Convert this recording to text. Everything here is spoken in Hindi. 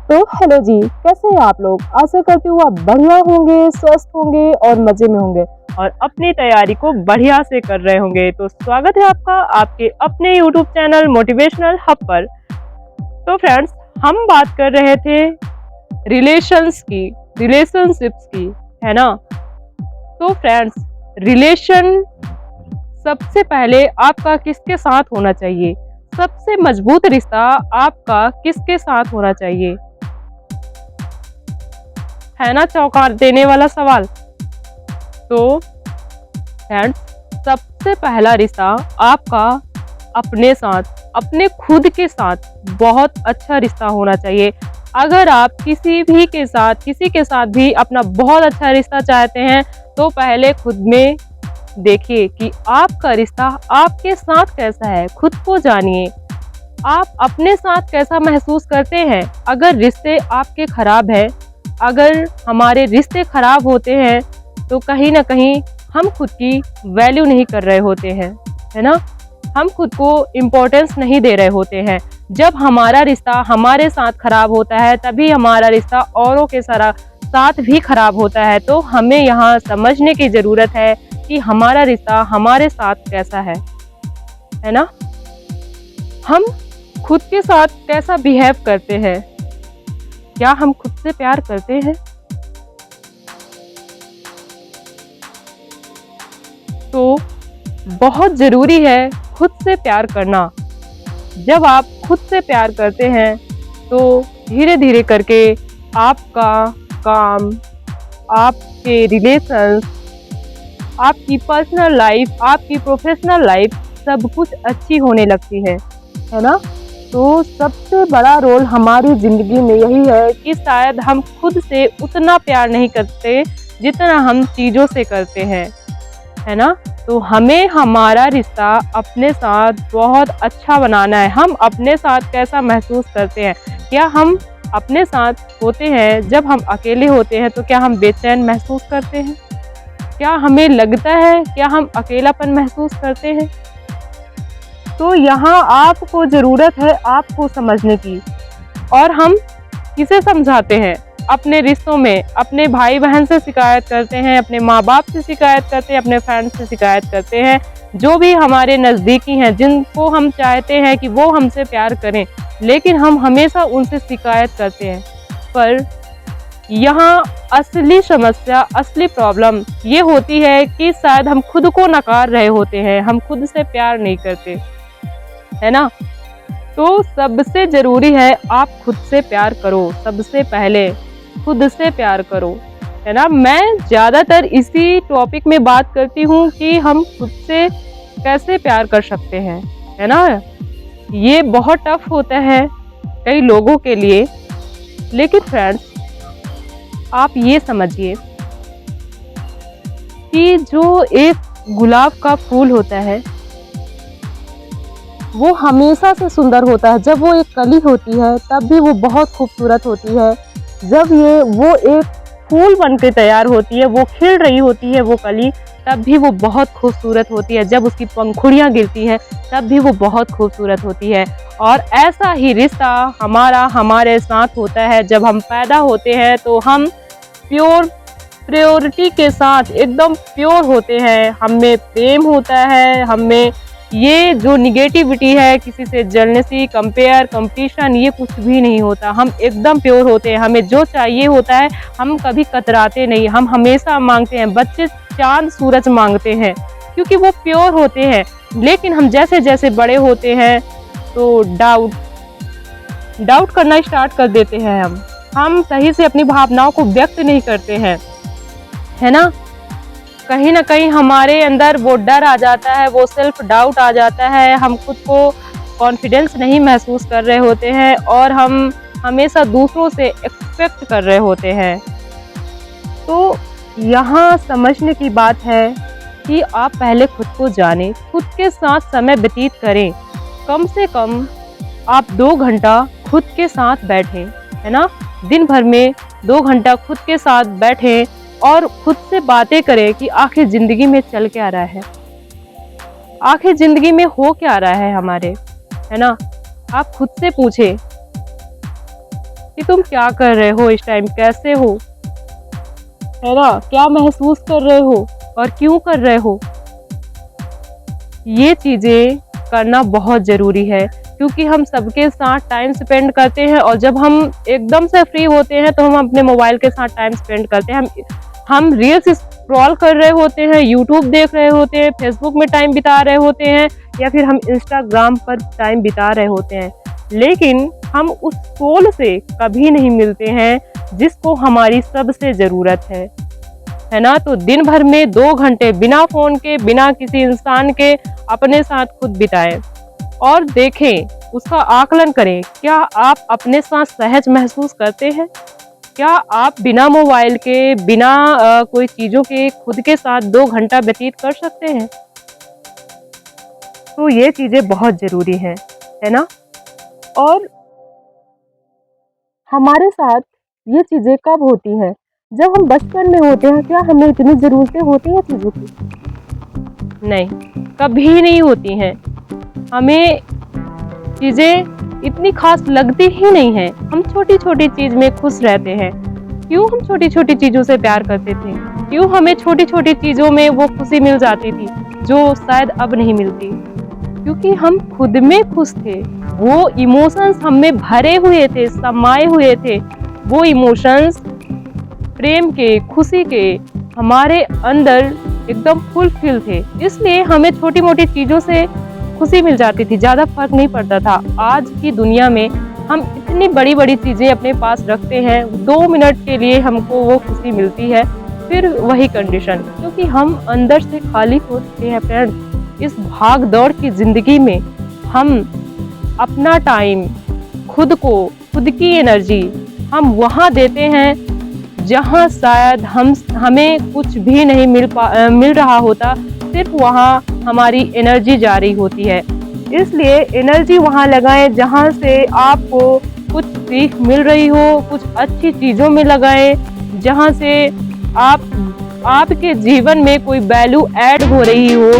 तो हेलो जी, कैसे हैं आप लोग? आशा करती हूँ आप बढ़िया होंगे, स्वस्थ होंगे और मज़े में होंगे और अपनी तैयारी को बढ़िया से कर रहे होंगे। तो स्वागत है आपका आपके अपने यूट्यूब चैनल मोटिवेशनल हब पर। तो फ्रेंड्स, हम बात कर रहे थे रिलेशनशिप्स की, है ना? तो फ्रेंड्स, रिलेशन सबसे पहले आपका किसके साथ होना चाहिए? सबसे मजबूत रिश्ता आपका किसके साथ होना चाहिए? है ना चौंका देने वाला सवाल। तो फ्रेंड्स, सबसे पहला रिश्ता आपका अपने साथ, अपने खुद के साथ बहुत अच्छा रिश्ता होना चाहिए। अगर आप किसी के साथ भी अपना बहुत अच्छा रिश्ता चाहते हैं, तो पहले खुद में देखिए कि आपका रिश्ता आपके साथ कैसा है, खुद को जानिए। आप अपने साथ कैसा महसूस करते हैं? अगर रिश्ते आपके खराब हैं, अगर हमारे रिश्ते खराब होते हैं, तो कहीं न कहीं हम खुद की वैल्यू नहीं कर रहे होते हैं, है ना? हम खुद को इम्पोर्टेंस नहीं दे रहे होते हैं। जब हमारा रिश्ता हमारे साथ खराब होता है, तभी हमारा रिश्ता औरों के साथ भी खराब होता है। तो हमें यहाँ समझने की ज़रूरत है कि हमारा रिश्ता हमारे साथ कैसा है ना? हम खुद के साथ कैसा बिहेव करते हैं? क्या हम खुद से प्यार करते हैं? तो बहुत ज़रूरी है खुद से प्यार करना। जब आप खुद से प्यार करते हैं, तो धीरे-धीरे करके आपका काम, आपके रिलेशंस, आपकी पर्सनल लाइफ, आपकी प्रोफेशनल लाइफ सब कुछ अच्छी होने लगती है ना? तो सबसे बड़ा रोल हमारी ज़िंदगी में यही है कि शायद हम खुद से उतना प्यार नहीं करते, जितना हम चीज़ों से करते हैं, है ना? तो हमें हमारा रिश्ता अपने साथ बहुत अच्छा बनाना है। हम अपने साथ कैसा महसूस करते हैं? क्या हम अपने साथ होते हैं, जब हम अकेले होते हैं, तो क्या हम बेचैन महसूस करते हैं? क्या हमें लगता है, क्या हम अकेलापन महसूस करते हैं? तो यहाँ आपको ज़रूरत है आपको समझने की। और हम किसे समझाते हैं? अपने रिश्तों में, अपने भाई-बहन से शिकायत करते हैं, अपने माँ-बाप से शिकायत करते हैं, अपने फ्रेंड्स से शिकायत करते हैं, जो भी हमारे नज़दीकी हैं, जिनको हम चाहते हैं कि वो हमसे प्यार करें, लेकिन हम हमेशा उनसे शिकायत करते हैं। पर यहाँ असली समस्या, असली प्रॉब्लम ये होती है कि शायद हम खुद को नकार रहे होते हैं, हम खुद से प्यार नहीं करते, है ना? तो सबसे ज़रूरी है आप खुद से प्यार करो, सबसे पहले खुद से प्यार करो, है ना? मैं ज़्यादातर इसी टॉपिक में बात करती हूँ कि हम खुद से कैसे प्यार कर सकते हैं, है ना? ये बहुत टफ होता है कई लोगों के लिए, लेकिन फ्रेंड्स, आप ये समझिए कि जो एक गुलाब का फूल होता है, वो हमेशा से सुंदर होता है। जब वो एक कली होती है, तब भी वो बहुत खूबसूरत होती है। जब वो एक फूल बन के तैयार होती है, वो खिल रही होती है वो कली, तब भी वो बहुत खूबसूरत होती है। जब उसकी पंखुड़ियाँ गिरती हैं, तब भी वो बहुत खूबसूरत होती है। और ऐसा ही रिश्ता हमारे साथ होता है। जब हम पैदा होते हैं, तो हम प्योरिटी के साथ एकदम प्योर होते हैं। हम में प्रेम होता है, हम में ये जो निगेटिविटी है, किसी से जलनेसी, कंपेयर, कंपटीशन, ये कुछ भी नहीं होता। हम एकदम प्योर होते हैं। हमें जो चाहिए होता है, हम कभी कतराते नहीं। हम हमेशा मांगते हैं। बच्चे चाँद सूरज मांगते हैं क्योंकि वो प्योर होते हैं। लेकिन हम जैसे जैसे बड़े होते हैं, तो डाउट करना स्टार्ट कर देते हैं। हम सही से अपनी भावनाओं को व्यक्त नहीं करते हैं, है ना? कहीं न कहीं हमारे अंदर वो डर आ जाता है, वो सेल्फ डाउट आ जाता है, हम खुद को कॉन्फिडेंस नहीं महसूस कर रहे होते हैं और हम हमेशा दूसरों से एक्सपेक्ट कर रहे होते हैं। तो यहाँ समझने की बात है कि आप पहले खुद को जानें, खुद के साथ समय व्यतीत करें। कम से कम आप 2 घंटा खुद के साथ बैठें, है ना? दिन भर में 2 घंटा खुद के साथ बैठें और खुद से बातें करें कि आखिर ज़िंदगी में चल क्या रहा है, आखिर ज़िंदगी में हो क्या रहा है हमारे, है ना? आप खुद से पूछें कि तुम क्या कर रहे हो, इस टाइम कैसे हो, है ना, क्या महसूस कर रहे हो और क्यों कर रहे हो। ये चीजें करना बहुत जरूरी है, क्योंकि हम सबके साथ टाइम स्पेंड करते हैं और जब हम एकदम से फ्री होते हैं तो हम अपने मोबाइल के साथ टाइम स्पेंड करते हैं। हम रील्स स्क्रॉल कर रहे होते हैं, यूट्यूब देख रहे होते हैं, फेसबुक में टाइम बिता रहे होते हैं, या फिर हम इंस्टाग्राम पर टाइम बिता रहे होते हैं, लेकिन हम उस सोल से कभी नहीं मिलते हैं जिसको हमारी सबसे ज़रूरत है ना। तो दिन भर में 2 घंटे बिना फ़ोन के, बिना किसी इंसान के अपने साथ खुद बिताएं और देखें, उसका आकलन करें, क्या आप अपने साथ सहज महसूस करते हैं? क्या आप बिना मोबाइल के, बिना कोई चीज़ों के खुद के साथ 2 घंटा व्यतीत कर सकते हैं? तो ये चीज़ें बहुत ज़रूरी है ना। और हमारे साथ ये चीज़ें कब होती हैं? जब हम बचपन में होते हैं। क्या हमें इतनी ज़रूरतें होती हैं चीज़ों की? नहीं, कभी नहीं होती हैं। हमें चीज़ें इतनी खास लगती ही नहीं हैं। हम छोटी छोटी चीज़ में खुश रहते हैं। क्यों हम छोटी छोटी चीज़ों से प्यार करते थे? क्यों हमें छोटी छोटी चीज़ों में वो खुशी मिल जाती थी जो शायद अब नहीं मिलती? क्योंकि हम खुद में खुश थे। वो इमोशंस हम में भरे हुए थे, समाये हुए थे। वो इमोशंस प्रेम के, खुशी के हमारे अंदर एकदम फुलफिल थे। इसलिए हमें छोटी मोटी चीज़ों से खुशी मिल जाती थी, ज़्यादा फर्क नहीं पड़ता था। आज की दुनिया में हम इतनी बड़ी बड़ी चीज़ें अपने पास रखते हैं, 2 मिनट के लिए हमको वो खुशी मिलती है, फिर वही कंडीशन, क्योंकि हम अंदर से खाली होते हैं फ्रेंड्स। इस भाग दौड़ की ज़िंदगी में हम अपना टाइम, खुद को, खुद की एनर्जी हम वहाँ देते हैं जहाँ शायद हमें कुछ भी नहीं मिल रहा होता, सिर्फ वहाँ हमारी एनर्जी जा रही होती है। इसलिए एनर्जी वहाँ लगाएं जहाँ से आपको कुछ सीख मिल रही हो, कुछ अच्छी चीज़ों में लगाएं जहाँ से आपके जीवन में कोई वैल्यू ऐड हो रही हो।